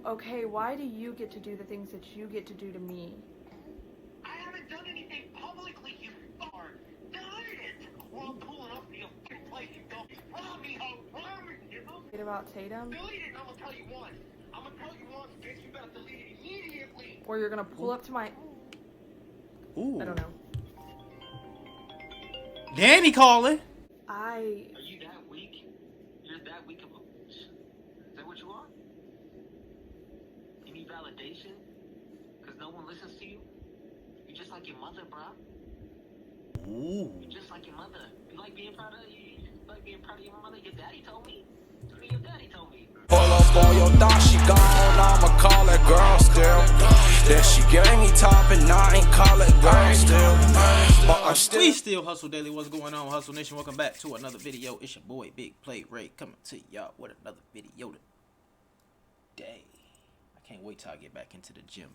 Okay, why do you get to do the things that you get to do to me? I haven't done anything publicly, you are. Delete it! Or I'm pulling up to your place, you don't. Rob me, ho! Rob me, you know? About Tatum? Delete it, and I'm gonna tell you once. I'm gonna tell you once, bitch, you better delete it immediately. Or you're gonna pull up to my... Ooh. I don't know. Danny calling. Are you that weak? You're that weak of a... Is that what you are? You need validation? Because no one listens to you? You're just like your mother, bro. Ooh. You're just like your mother. You like being proud of your mother? Your daddy told me. Your daddy told me. Pull up on your thought, she gone, I'ma call it girl still. Then she gave me top and I ain't call it girl still. But I'm We still Hustle Daily. What's going on, Hustle Nation? Welcome back to another video. It's your boy Big Play Ray coming to y'all with another video today. I can't wait till I get back into the gym.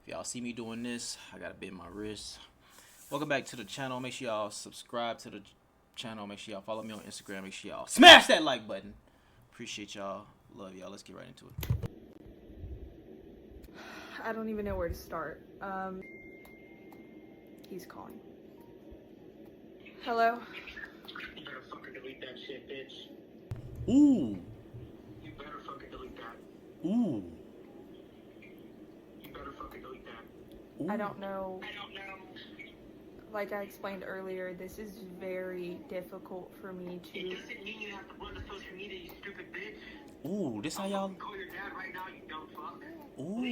If y'all see me doing this, I gotta bend my wrist. Welcome back to the channel. Make sure y'all subscribe to the channel. Make sure y'all follow me on Instagram. Make sure y'all smash that like button. Appreciate y'all. Love y'all. Let's get right into it. I don't even know where to start. He's calling. Hello? You better fucking delete that shit, bitch. Ooh. You better fucking delete that. Ooh. You better fucking delete that. Ooh. I don't know. I don't know. Like I explained earlier, this is very difficult for me It to... doesn't mean you have to run to social media, you stupid bitch. Ooh. This how y'all. Call your dad right now, you dumb fuck. Ooh.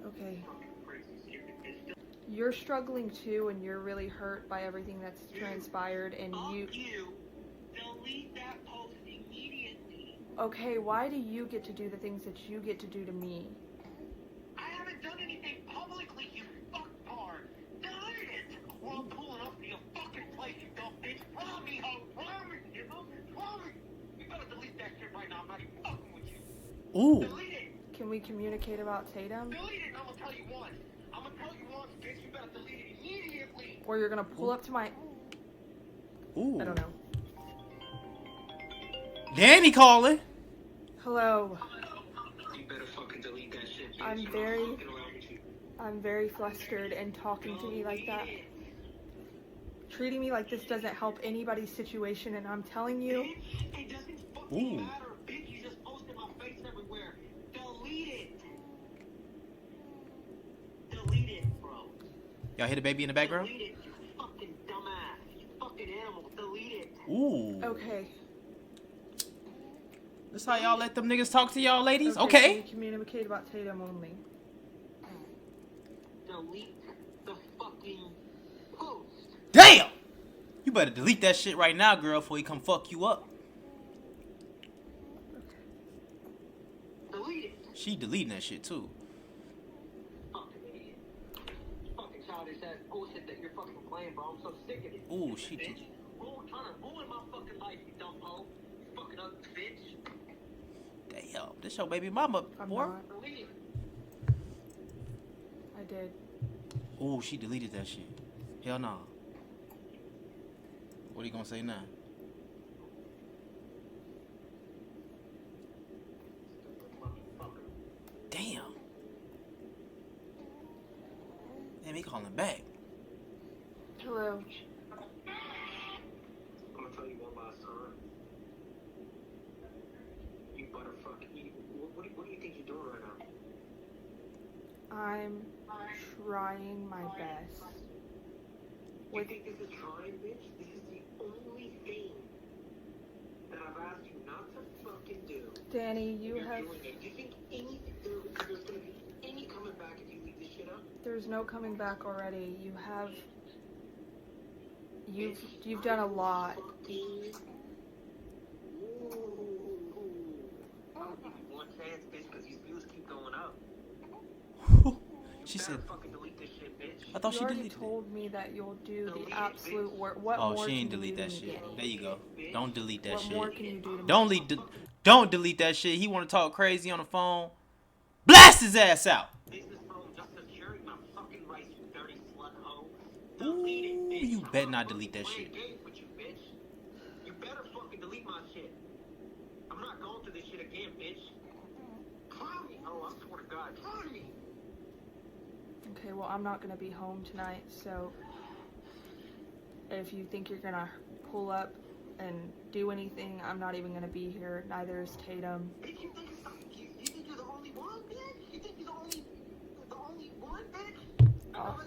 Okay. Fucking crazy, stupid bitch. You're struggling too, and you're really hurt by everything that's transpired, and Fuck you... you. Delete that post immediately. Okay, why do you get to do the things that you get to do to me? I haven't done anything publicly, you fucktard. Delete it. Or I'm pulling up to your fucking place, you dumb bitch. Rob me, ho. Rob me, you know? Rob me. You better delete that shit right now. I'm not even fucking with you. Ooh. Delete it. Can we communicate about Tatum? Delete it, and I'm gonna tell you once. I'm gonna tell you once, bitch. You better delete it immediately. Or you're gonna pull up to my... Ooh. I don't know. Danny calling. Hello. You better fucking delete that shit, bitch. I'm very flustered, and talking to me like that, treating me like this doesn't help anybody's situation, and I'm telling you... It doesn't fucking matter, bitch. You just posted my face everywhere. Delete it. Delete it, bro. Y'all hear the baby in the background? Delete it, you fucking dumbass. You fucking animal. Delete it. Ooh. Okay. This how y'all let them niggas talk to y'all ladies? Can Okay. we communicate about Tatum only? Delete the fucking post. Damn! You better delete that shit right now, girl, before he come fuck you up. Delete it. She deleting that shit too. Fucking idiot. Fucking childish ass bullshit that you're fucking playing, bro. I'm so sick of it. Ooh, she bitch. did. Trying to ruin my fucking life, you dumb hoe. You fucking ugly bitch. Damn, this your baby mama, I'm boy. not. Delete it. I did. Ooh, she deleted that shit. Hell no. What are you gonna say now? Damn. Damn, he calling back. Hello. I'm gonna tell you one last time. You butterfuck. What do you think you're doing right now? I'm trying my best. You think this is trying, bitch? This is the only thing that I've asked you not to fucking do. Danny, you have... Doing it. Do you think there's gonna be any coming back if you leave this shit up? There's no coming back already. You have... You've done a lot. Fucking... I'll give you one chance, bitch, because these views keep going up. She said, fucking delete this shit, bitch. I thought You she already deleted it. told me that you'll do Delete the it, absolute bitch. work. What Oh, more she ain't can you delete do that to me, shit. Danny? There you go. Don't delete that What shit. more can you do to me? Don't delete that shit. He want to talk crazy on the phone. Blast his ass out. Business phone just securing my fucking rights, you dirty slut hoe. Ooh, Delete it, bitch. you better not delete that Playing shit. games with you, bitch. You better fucking delete my shit. I'm not going through this shit again, bitch. Try me. Oh, I swear to God, try me. Okay, well, I'm not gonna be home tonight, so if you think you're gonna pull up and do anything, I'm not even gonna be here. Neither is Tatum. Bitch, you think you're the only one, bitch? You think you're the only one, bitch? Oh.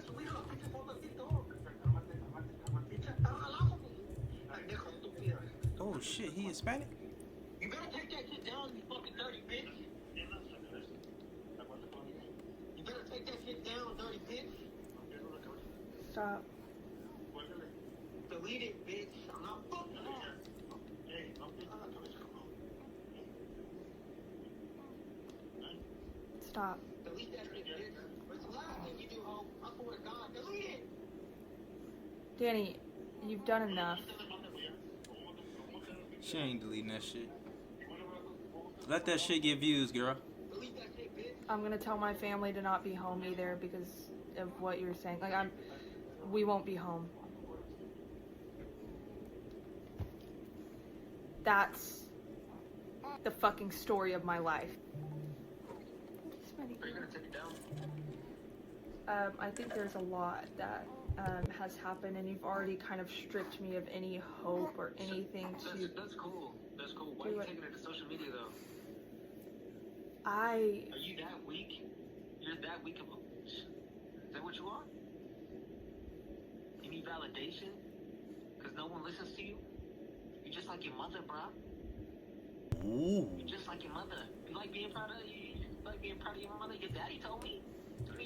Oh shit, he Hispanic? You better take that shit down, you fucking dirty bitch. You better take that shit down, dirty bitch. Stop. Delete it, bitch. I'm not fucking up. Stop. Delete that shit, bitch. It's the last thing you do, ho. I swear to God, delete it. Danny, you've done enough. She ain't deleting that shit. Let that shit get views, girl. Delete that shit, bitch. I'm gonna tell my family to not be home either because of what you're saying. Like, we won't be home. That's the fucking story of my life. Are you gonna take it down? I think there's a lot that has happened, and you've already kind of stripped me of any hope or anything to. That's cool. That's cool. Why are you taking it to social media though? Are you that weak? You're that weak of a. Is that what you are? You need validation? Because no one listens to you? You're just like your mother, bro. Ooh. You're just like your mother. You like being proud of your mother? Your daddy told me.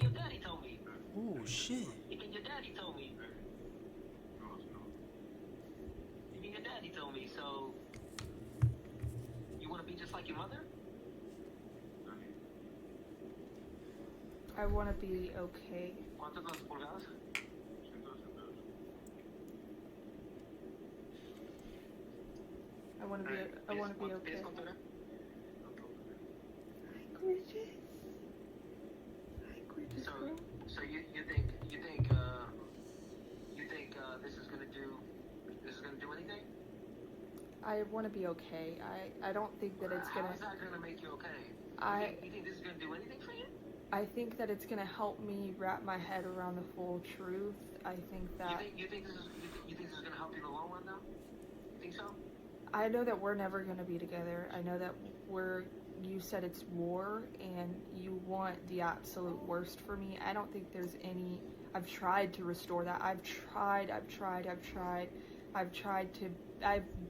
Your daddy told me. Ooh, shit. Even your daddy told me. Even your daddy told me. So, you want to be just like your mother? I want to be okay. ¿Cuántas pulgadas? I want to be okay. Hi, gorgeous girl. So you think this is gonna do anything? I want to be okay. I don't think that it's gonna. How is that gonna make you okay? You think this is gonna do anything for you? I think that it's gonna help me wrap my head around the full truth. I think that. You think this is gonna help you in the long run, though? You think so? I know that we're never gonna be together. I know that you said it's war and you want the absolute worst for me. I don't think there's any. I've tried to restore that. I've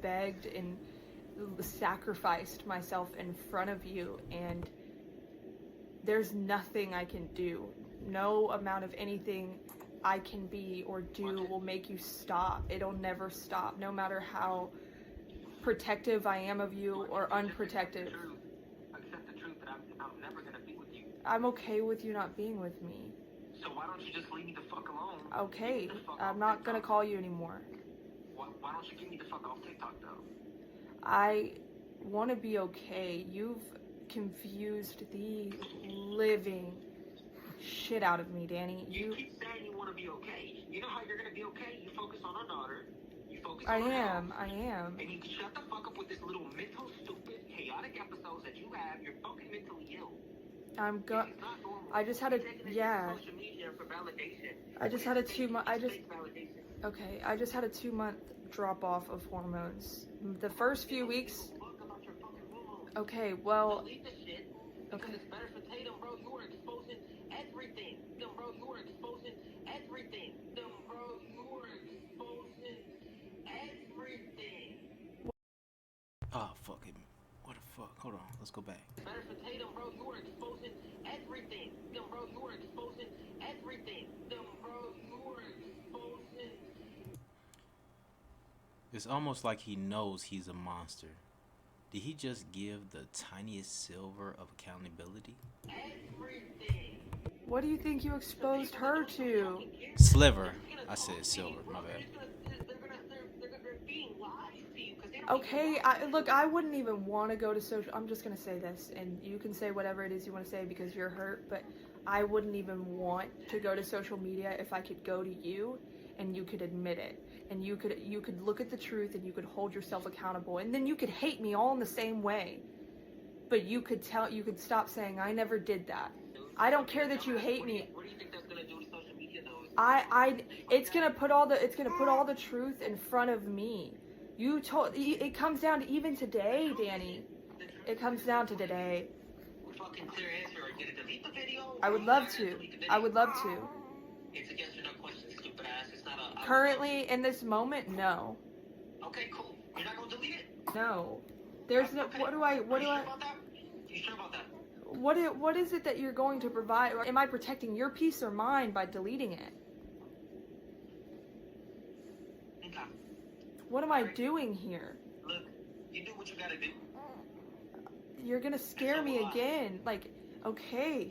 begged and sacrificed myself in front of you, and there's nothing I can do. No amount of anything I can be or do will make you stop. It'll never stop, no matter how protective I am of you or unprotective. Accept the truth that I'm never gonna be with you. I'm okay with you not being with me. So why don't you just leave me the fuck alone? Okay, I'm not gonna call you anymore. Why don't you get me the fuck off TikTok though? I want to be okay. You've confused the living shit out of me, Danny. You keep saying you want to be okay. You know how you're gonna be okay? You focus on our daughter. You focus I on her am. health, I am. And you can shut the fuck up with this little mental, stupid, chaotic episodes that you have. You're fucking mentally ill. I'm It's not normal. I just had a You're taking it yeah. to social media for validation. I just had a 2 month. I just Validation. okay. I just had a 2-month drop off of hormones. The first few weeks. Fuck about your fucking hormones. Okay. Well. Delete the shit. Because Okay. it's better for Tatum, bro. You are exposing everything. Bro, you are exposing everything. Bro, you are exposing everything. Oh, fuck it. What the fuck? Hold on. Let's go back. Better for Tatum, bro. You are exposing everything. Bro, you are exposing everything. Bro, you are exposing. It's almost like he knows he's a monster. Did he just give the tiniest silver of accountability? Everything. What do you think you exposed her to? Sliver. I said silver. My bad. They're being lies to you because they don't Okay, look, I wouldn't even want to go to social. I'm just gonna say this, and you can say whatever it is you want to say because you're hurt. But I wouldn't even want to go to social media if I could go to you and you could admit it, and you could look at the truth and you could hold yourself accountable, and then you could hate me all in the same way. but you could stop saying, I never did that. I don't care that you hate me. What do you think that's gonna do to social media, though? It's gonna put all the truth in front of me. It comes down to even today, Danny. It comes down to today. Fucking clear answer. Are you gonna delete the video? I would love to. I would love to. It's a yes or no question, stupid ass. It's not a. Currently, in this moment, no. Okay, cool. You're not gonna delete it? No. There's no. Okay. What do I? You sure about that? You sure about that? What is it that you're going to provide? Am I protecting your peace or mine by deleting it? Okay. What am I doing here? Look, you do what you gotta do. You're gonna scare me again. Like, okay.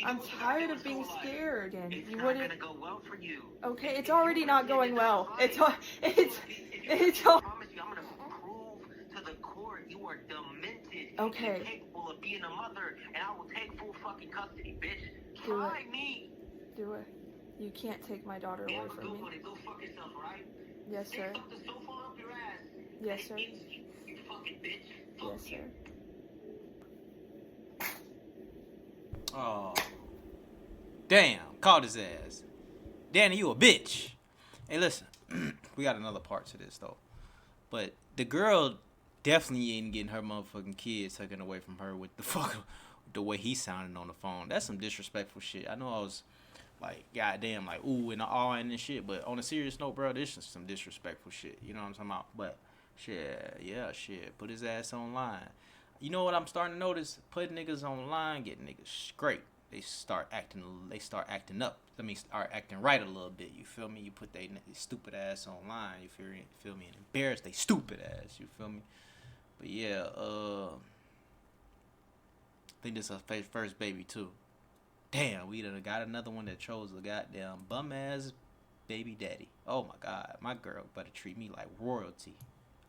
I'm tired of being scared, and it's you not wouldn't. gonna go well for you. Okay, it's already not going well. It's all. I promise you, I'm gonna prove to the court you are demented. Okay. Incapable of being a mother, and I will take full fucking custody, bitch. Do Try it. me. Do it. You can't take my daughter away Yeah, from go me. for it. Go fuck yourself, right? Yes, sir. Stick something so far up your ass. Yes, that sir. it eats you, you fucking bitch. Fuck Yes, you. sir. Oh, damn! Caught his ass. Danny, you a bitch. Hey, listen, we got another part to this though. But the girl definitely ain't getting her motherfucking kids taken away from her with the way he sounded on the phone. That's some disrespectful shit. I know I was like, goddamn, like ooh and all and this shit. But on a serious note, bro, this is some disrespectful shit. You know what I'm talking about? But shit, yeah, shit. Put his ass online. You know what I'm starting to notice? Put niggas online, get niggas straight. They start acting up. Let me start acting right a little bit. You feel me? You put they stupid ass online. You feel me? And embarrass they stupid ass. You feel me? But yeah, I think this is her first baby too. Damn, we done got another one that chose a goddamn bum ass baby daddy. Oh my god, my girl better treat me like royalty.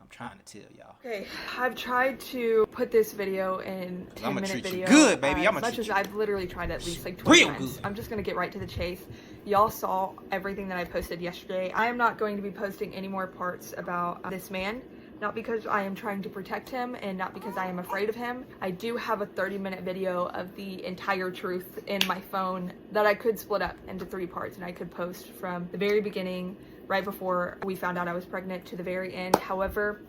I'm trying to tell y'all. Okay, I've tried to put this video in 10-minute video. Good, baby. As much as I've literally tried at least like 20 real times. good. I'm just gonna get right to the chase. Y'all saw everything that I posted yesterday. I am not going to be posting any more parts about this man. Not because I am trying to protect him and not because I am afraid of him. I do have a 30-minute video of the entire truth in my phone that I could split up into 3 parts, and I could post from the very beginning, right before we found out I was pregnant, to the very end. However,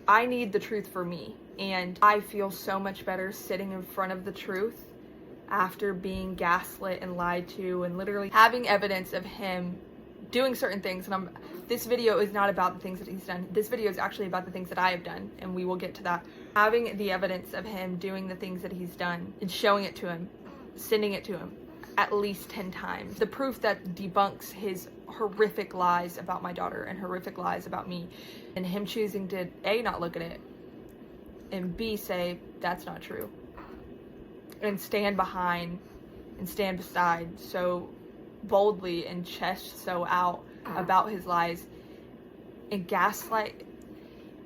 I need the truth for me, and I feel so much better sitting in front of the truth after being gaslit and lied to and literally having evidence of him doing certain things. And this video is not about the things that he's done. This video is actually about the things that I have done, and we will get to that. Having the evidence of him doing the things that he's done and showing it to him, sending it to him at least 10 times. The proof that debunks his horrific lies about my daughter and horrific lies about me, and him choosing to A, not look at it, and B, say that's not true, and stand behind and stand beside so boldly and chest so out about his lies and gaslight.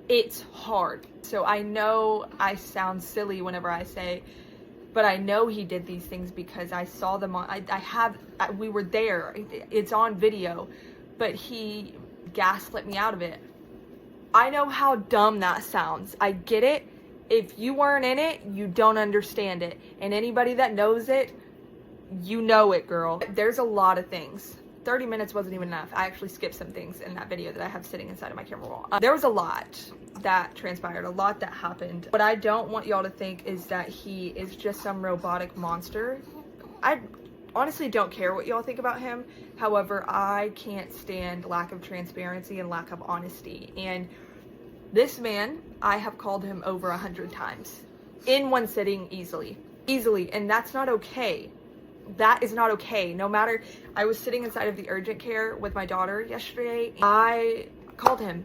It's hard. So I know I sound silly whenever I say, but I know he did these things because I saw them on, we were there, it's on video, but he gaslit me out of it. I know how dumb that sounds. I get it. If you weren't in it, you don't understand it. And anybody that knows it, you know it, girl. There's a lot of things. 30 minutes wasn't even enough. I actually skipped some things in that video that I have sitting inside of my camera roll. There was a lot that transpired, a lot that happened. What I don't want y'all to think is that he is just some robotic monster. I honestly don't care what y'all think about him. However, I can't stand lack of transparency and lack of honesty. And this man, I have called him over 100 times in one sitting easily. And that's not okay. That is not okay. No matter, I was sitting inside of the urgent care with my daughter yesterday. I called him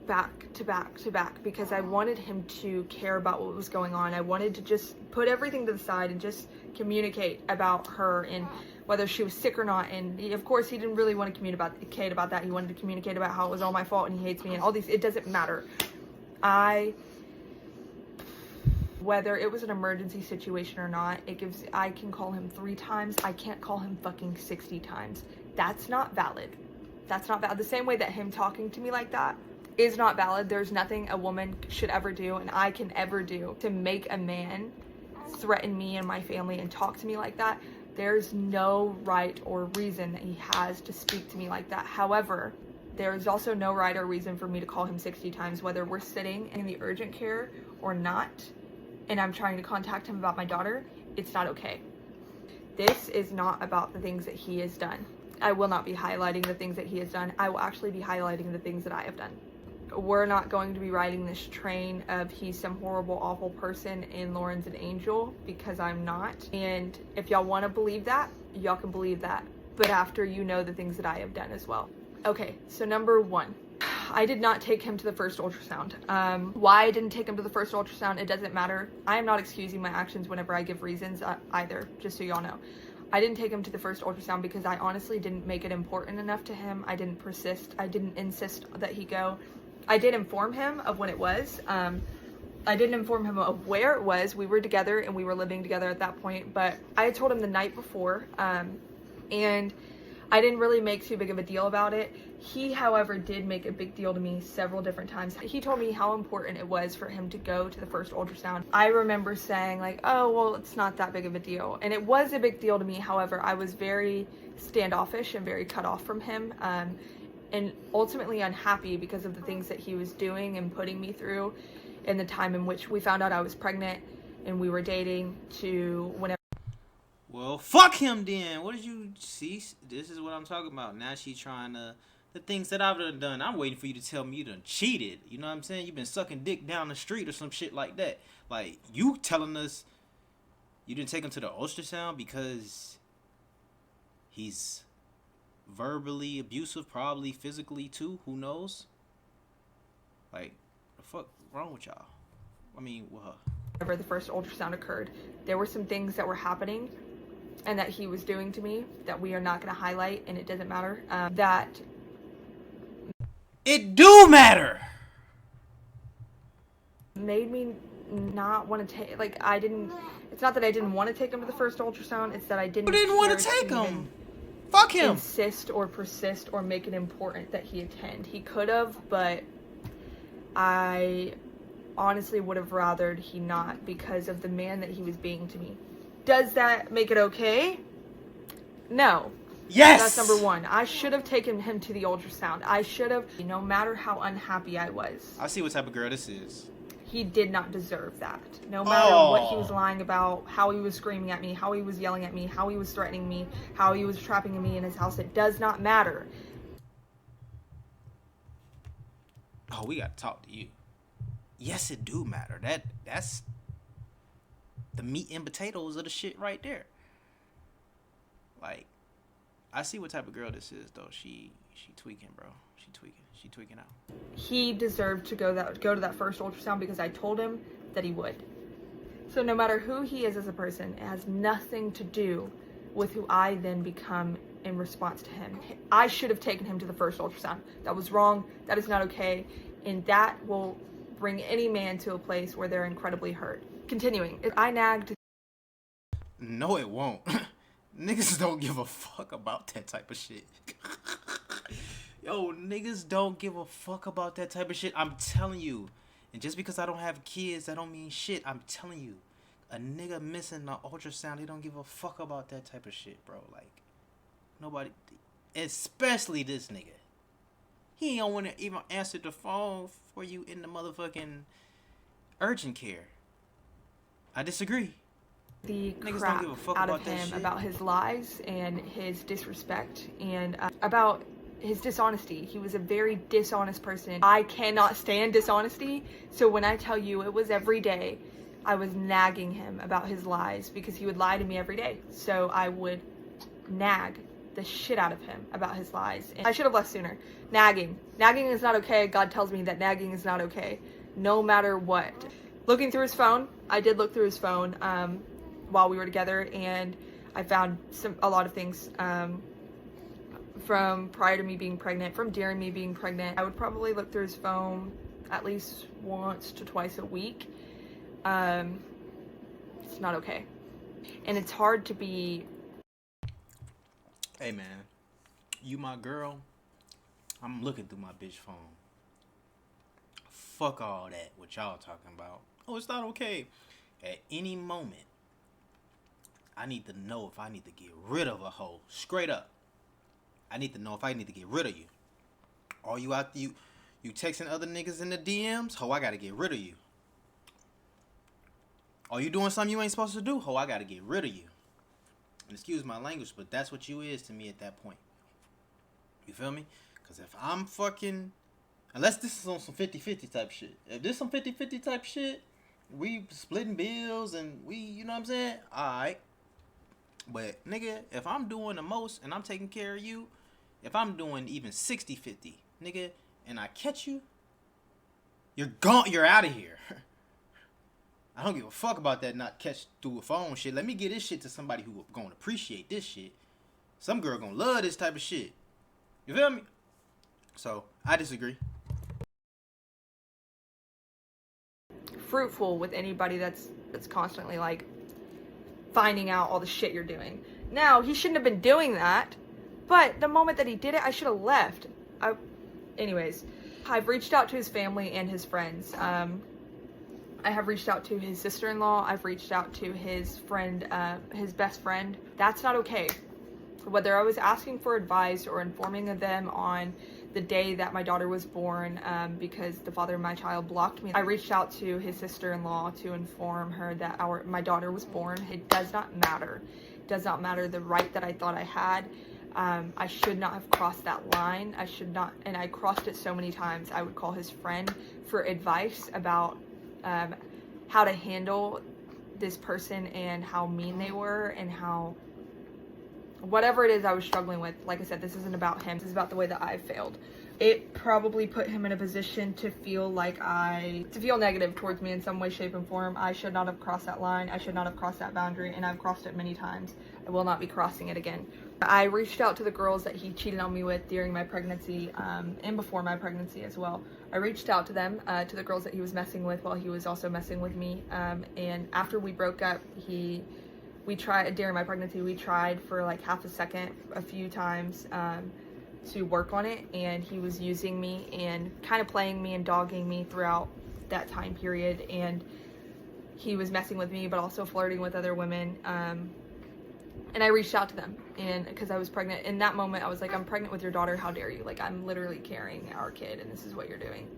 back to back because I wanted him to care about what was going on. I wanted to just put everything to the side and just communicate about her and whether she was sick or not. And of course, he didn't really want to communicate about that. He wanted to communicate about how it was all my fault and he hates me and all these. It doesn't matter. Whether it was an emergency situation or not, I can call him 3 times. I can't call him fucking 60 times. That's not valid. That's not valid. The same way that him talking to me like that is not valid. There's nothing a woman should ever do and I can ever do to make a man threaten me and my family and talk to me like that. There's no right or reason that he has to speak to me like that. However, there is also no right or reason for me to call him 60 times, whether we're sitting in the urgent care or not, and I'm trying to contact him about my daughter. It's not okay. This is not about the things that he has done. I will not be highlighting the things that he has done. I will actually be highlighting the things that I have done. We're not going to be riding this train of he's some horrible, awful person and Lauren's an angel, because I'm not. And if y'all want to believe that, y'all can believe that. But after you know the things that I have done as well. Okay, so number one, I did not take him to the first ultrasound. Why I didn't take him to the first ultrasound, it doesn't matter. I am not excusing my actions whenever I give reasons either, just so y'all know. I didn't take him to the first ultrasound because I honestly didn't make it important enough to him. I didn't persist. I didn't insist that he go. I did inform him of when it was. I didn't inform him of where it was. We were together and we were living together at that point, but I had told him the night before, and I didn't really make too big of a deal about it. He, however, did make a big deal to me several different times. He told me how important it was for him to go to the first ultrasound. I remember saying like, oh, well, it's not that big of a deal. And it was a big deal to me. However, I was very standoffish and very cut off from him. And ultimately unhappy because of the things that he was doing and putting me through in the time in which we found out I was pregnant and we were dating to whenever. Well, fuck him then. What did you see? This is what I'm talking about. Now she's trying to, the things that I've done. I'm waiting for you to tell me you done cheated. You know what I'm saying? You've been sucking dick down the street or some shit like that. Like, you telling us you didn't take him to the ultrasound because he's verbally abusive, probably physically too, who knows? Like, the fuck wrong with y'all? I mean, with her. Whenever the first ultrasound occurred, there were some things that were happening and that he was doing to me that we are not going to highlight, and it doesn't matter. That it do matter. Made me not want to take, like, I didn't, it's not that I didn't want to take him to the first ultrasound, it's that I didn't want to take him. Fuck him. Insist or persist or make it important that he attend. He could have, but I honestly would have rathered he not, because of the man that he was being to me. Does that make it okay? No. Yes. That's number one. I should have taken him to the ultrasound. I should have, no matter how unhappy I was. I see what type of girl this is. He did not deserve that. No matter what he was lying about, how he was screaming at me, how he was yelling at me, how he was threatening me, how he was trapping me in his house, it does not matter. Oh, we gotta talk to you. Yes, it do matter. That's the meat and potatoes of the shit right there. Like, I see what type of girl this is though. She tweaking, bro. She tweaking out. He deserved to go to that first ultrasound because I told him that he would. So no matter who he is as a person, it has nothing to do with who I then become in response to him. I should have taken him to the first ultrasound. That was wrong. That is not okay. And that will bring any man to a place where they're incredibly hurt. Continuing, I nagged. No, it won't. Niggas don't give a fuck about that type of shit. Yo, niggas don't give a fuck about that type of shit. I'm telling you. And just because I don't have kids, that don't mean shit. I'm telling you. A nigga missing an ultrasound, they don't give a fuck about that type of shit, bro. Like, nobody, especially this nigga. He don't want to even answer the phone for you in the motherfucking urgent care. I disagree. The Niggas crap don't give a fuck out about of that him shit. about his lies and his disrespect and about his dishonesty. He was a very dishonest person. I cannot stand dishonesty. So when I tell you it was every day, I was nagging him about his lies because he would lie to me every day. So I would nag the shit out of him about his lies. And I should have left sooner. Nagging is not okay. God tells me that nagging is not okay, no matter what. Looking through his phone, I did look through his phone while we were together, and I found a lot of things from prior to me being pregnant, from during me being pregnant. I would probably look through his phone at least once to twice a week. It's not okay. And it's hard to be. Hey man, you my girl. I'm looking through my bitch phone. fuck all that, what y'all talking about. Oh, it's not okay. At any moment, I need to know if I need to get rid of a hoe. Straight up. I need to know if I need to get rid of you. Are you out there, you texting other niggas in the DMs? Ho, I gotta get rid of you. Are you doing something you ain't supposed to do? Ho, I gotta get rid of you. And excuse my language, but that's what you is to me at that point. You feel me? Because if I'm fucking... Unless this is on some 50-50 type shit. If this some 50-50 type shit, we splitting bills and we, you know what I'm saying? Alright. But, nigga, if I'm doing the most and I'm taking care of you, if I'm doing even 60-50, nigga, and I catch you, you're gone. You're out of here. I don't give a fuck about that not catch through a phone shit. Let me get this shit to somebody who gonna appreciate this shit. Some girl gonna love this type of shit. You feel me? So, I disagree. Fruitful with anybody that's constantly like finding out all the shit you're doing. Now, he shouldn't have been doing that, but the moment that he did it, I should have left. Anyways, I've reached out to his family and his friends. I have reached out to his sister-in-law. I've reached out to his friend, his best friend. That's not okay. Whether I was asking for advice or informing them on the day that my daughter was born, because the father of my child blocked me, I reached out to his sister-in-law to inform her that my daughter was born. It does not matter. It does not matter the right that I thought I had. I should not have crossed that line. I should not, and I crossed it so many times. I would call his friend for advice about how to handle this person and how mean they were and how whatever it is I was struggling with. Like I said, this isn't about him. This is about the way that I failed. It probably put him in a position to feel negative towards me in some way, shape, and form. I should not have crossed that line. I should not have crossed that boundary, and I've crossed it many times. I will not be crossing it again. I reached out to the girls that he cheated on me with during my pregnancy, and before my pregnancy as well. I reached out to them, to the girls that he was messing with while he was also messing with me. And after we broke up, we tried, during my pregnancy, we tried for like half a second, a few times, to work on it. And he was using me and kind of playing me and dogging me throughout that time period. And he was messing with me, but also flirting with other women. And I reached out to them, and because I was pregnant in that moment, I was like, I'm pregnant with your daughter, how dare you? Like, I'm literally carrying our kid, and this is what you're doing.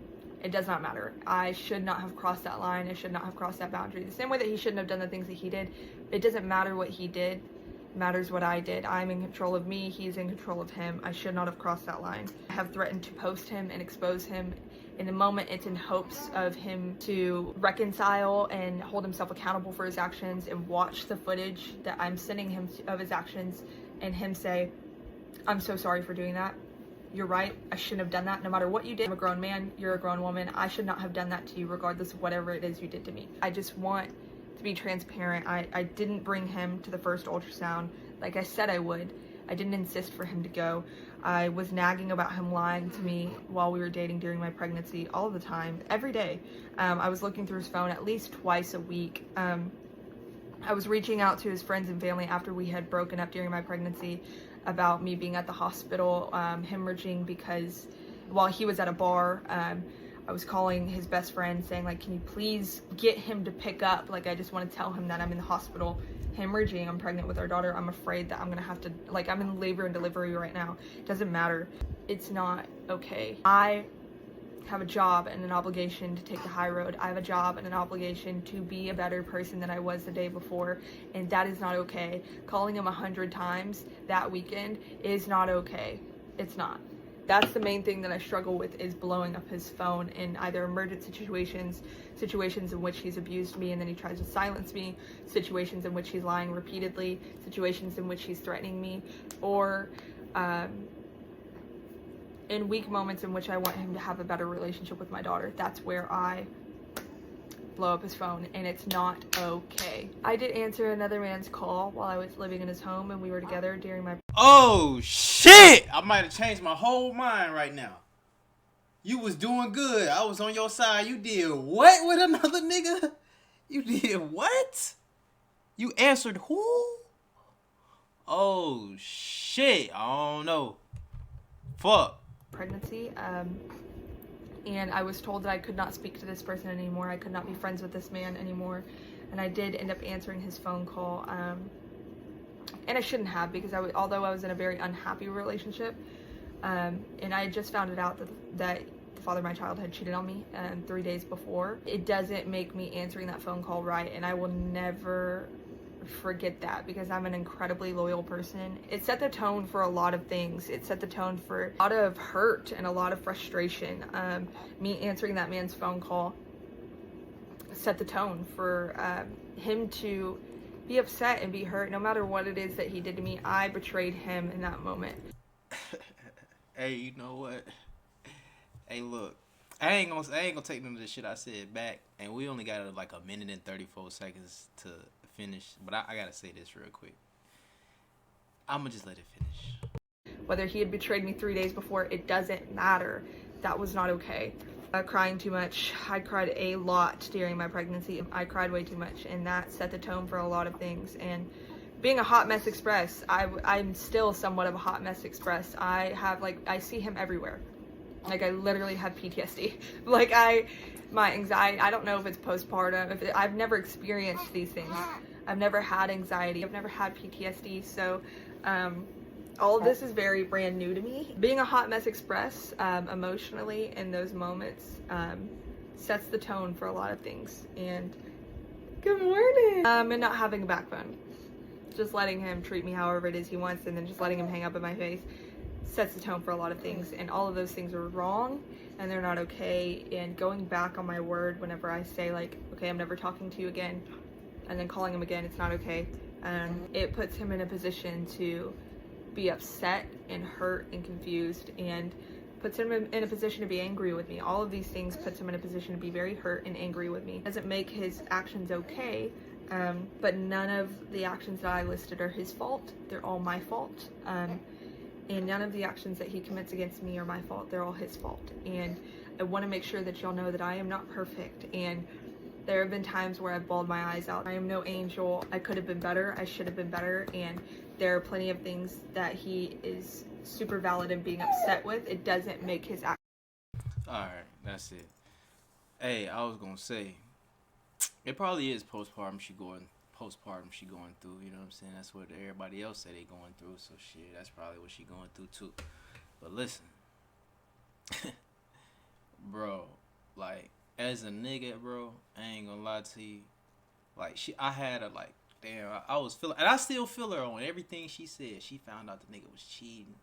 It does not matter. I should not have crossed that line. I should not have crossed that boundary. The same way that he shouldn't have done the things that he did. It doesn't matter what he did. It matters what I did. I'm in control of me. He's in control of him. I should not have crossed that line. I have threatened to post him and expose him. In the moment, it's in hopes of him to reconcile and hold himself accountable for his actions and watch the footage that I'm sending him of his actions and him say, I'm so sorry for doing that. You're right. I shouldn't have done that. No matter what you did, I'm a grown man. You're a grown woman. I should not have done that to you regardless of whatever it is you did to me. I just want to be transparent. I didn't bring him to the first ultrasound like I said I would. I didn't insist for him to go. I was nagging about him lying to me while we were dating during my pregnancy all the time, every day. I was looking through his phone at least twice a week. I was reaching out to his friends and family after we had broken up during my pregnancy about me being at the hospital, hemorrhaging because while he was at a bar, I was calling his best friend saying, like, can you please get him to pick up? Like, I just want to tell him that I'm in the hospital hemorrhaging. I'm pregnant with our daughter. I'm afraid that I'm going to have to, like, I'm in labor and delivery right now. It doesn't matter. It's not okay. I have a job and an obligation to take the high road. I have a job and an obligation to be a better person than I was the day before, and that is not okay. Calling him 100 times that weekend is not okay. It's not. That's the main thing that I struggle with, is blowing up his phone in either emergent situations in which he's abused me and then he tries to silence me, situations in which he's lying repeatedly, situations in which he's threatening me, or in weak moments in which I want him to have a better relationship with my daughter. That's where I blow up his phone, and it's not okay. I did answer another man's call while I was living in his home and we were together during my... Oh, shit! I might have changed my whole mind right now. You was doing good. I was on your side. You did what with another nigga? You did what? You answered who? Oh, shit. I don't know. Fuck. Pregnancy. and I was told that I could not speak to this person anymore. I could not be friends with this man anymore. And I did end up answering his phone call, and I shouldn't have, because although I was in a very unhappy relationship, and I had just found it out that the father of my child had cheated on me 3 days before. It doesn't make me answering that phone call right, and I will never forget that, because I'm an incredibly loyal person. It set the tone for a lot of things. It set the tone for a lot of hurt and a lot of frustration. Me answering that man's phone call set the tone for him to be upset and be hurt no matter what it is that he did to me. I betrayed him in that moment. Hey, you know what? Hey, look, I ain't gonna take none of the shit I said back, and we only got like a minute and 34 seconds to finish, but I gotta say this real quick. I'ma just let it finish. Whether he had betrayed me 3 days before, it doesn't matter. That was not okay. Crying too much. I cried a lot during my pregnancy. I cried way too much, and that set the tone for a lot of things. And being a hot mess express, I'm still somewhat of a hot mess express. I see him everywhere. Like, I literally have PTSD. Like, my anxiety, I don't know if it's postpartum. I've never experienced these things. I've never had anxiety. I've never had PTSD. So, all of this is very brand new to me. Being a hot mess express, emotionally in those moments, sets the tone for a lot of things. And good morning. And not having a backbone. Just letting him treat me however it is he wants, and then just letting him hang up in my face sets the tone for a lot of things. And all of those things are wrong, and they're not okay. And going back on my word whenever I say, like, okay, I'm never talking to you again, and then calling him again, it's not okay. It puts him in a position to be upset and hurt and confused, and puts him in a position to be angry with me. All of these things puts him in a position to be very hurt and angry with me. Doesn't make his actions okay, but none of the actions that I listed are his fault. They're all my fault. And none of the actions that he commits against me are my fault. They're all his fault. And I want to make sure that y'all know that I am not perfect. And there have been times where I've bawled my eyes out. I am no angel. I could have been better. I should have been better. And there are plenty of things that he is super valid in being upset with. It doesn't make his act. Alright, that's it. Hey, I was gonna say, it probably is postpartum she going through, you know what I'm saying? That's what everybody else say they going through, so shit, that's probably what she going through too. But listen, bro, like, as a nigga, bro, I ain't gonna lie to you, like, I had her, like, damn, I was feeling, and I still feel her on everything she said. She found out the nigga was cheating,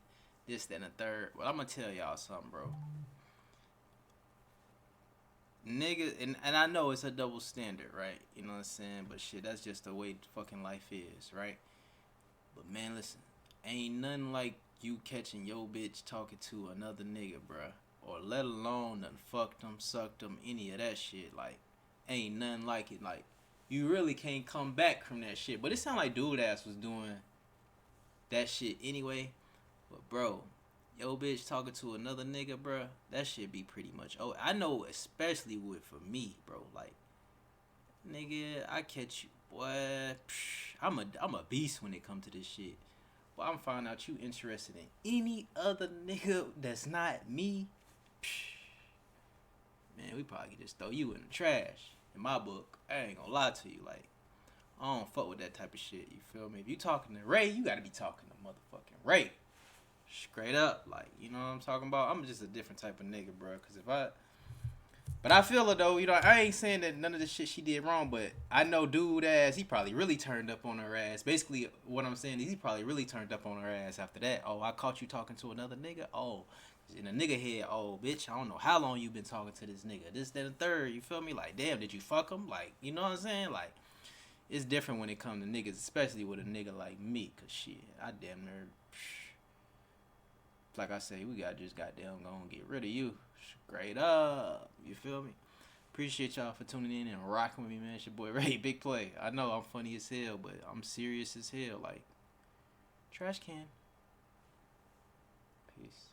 this, that, and the third. Well, I'm gonna tell y'all something, bro. Nigga, and I know it's a double standard, right? You know what I'm saying? But shit, that's just the way fucking life is, right? But man, listen, ain't nothing like you catching your bitch talking to another nigga, bruh. Or let alone done fucked them, sucked them, any of that shit. Like, ain't nothing like it. Like, you really can't come back from that shit. But it sound like dude ass was doing that shit anyway. But bro, yo bitch talking to another nigga, bruh, that shit be pretty much, oh, I know, especially for me, bro, like, nigga, I catch you, boy, I'm a beast when it come to this shit, but I'm finding out you interested in any other nigga that's not me, man, we probably could just throw you in the trash, in my book. I ain't gonna lie to you, like, I don't fuck with that type of shit, you feel me? If you talking to Ray, you gotta be talking to motherfucking Ray. Straight up, like, you know what I'm talking about? I'm just a different type of nigga, bro. But I feel it though, you know, I ain't saying that none of the shit she did wrong, but I know dude ass, he probably really turned up on her ass. Basically, what I'm saying is he probably really turned up on her ass after that. Oh, I caught you talking to another nigga? Oh, in a nigga head, oh, bitch, I don't know how long you been talking to this nigga. This, that, and third, you feel me? Like, damn, did you fuck him? Like, you know what I'm saying? Like, it's different when it comes to niggas, especially with a nigga like me, cause shit, I damn near, like I say, we gotta just goddamn go and get rid of you. Straight up. You feel me? Appreciate y'all for tuning in and rocking with me, man. It's your boy Ray, Big Play. I know I'm funny as hell, but I'm serious as hell. Like, trash can. Peace.